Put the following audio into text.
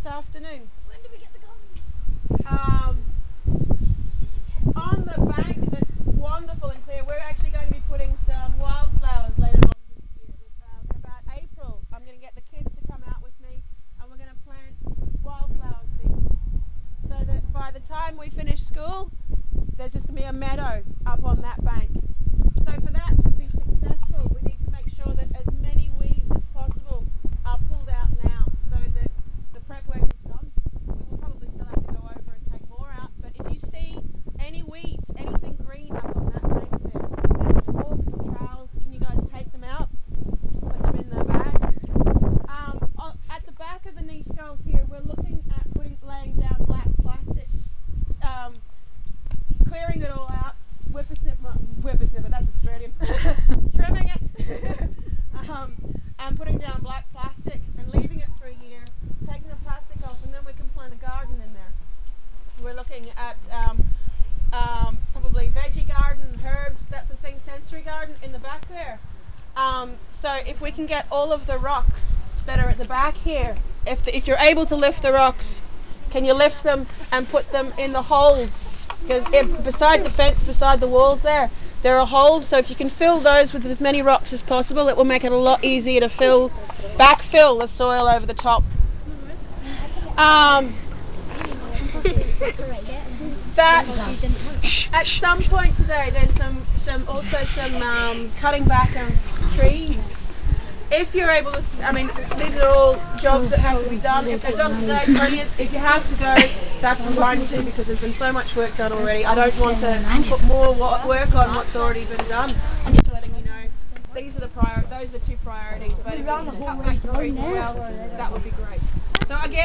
this afternoon. When do we get the garden? On the bank that's wonderful and clear, we're actually going to be putting some wildflowers later on this year. In about April, I'm going to get the kids to come out with me and we're going to plant wildflower seeds. So that by the time we finish school, there's just going to be a meadow up on that bank. So for that to be successful, we need to make sure that as many weeds as possible are pulled out now so that the prep work is done. We will probably still have to go over and take more out, but if you see any weeds, anything green up on that bank there, there's forks and trowels. Can you guys take them out? Put them in the bag. At the back of the knee skulls here, we're looking at laying down black plastic, clearing it all out, whippersnipper, that's Australian, trimming it, and putting down black plastic and leaving it for a year, taking the plastic off, and then we can plant a garden in there. We're looking at probably veggie garden, herbs, that sort of thing, sensory garden in the back there. So if we can get all of the rocks that are at the back here, if you're able to lift the rocks, can you lift them and put them in the holes? Because beside the fence, beside the walls there are holes, so if you can fill those with as many rocks as possible, it will make it a lot easier to backfill the soil over the top. At some point today, there's some cutting back of trees. If you're able to, these are all jobs that have to be done. If they're done today, brilliant. If you have to go, that's fine too, because there's been so much work done already. I don't want to put more work on what's already been done. I'm just letting you know, those are the two priorities. But if you can cut back the trees as well, that would be great. So again.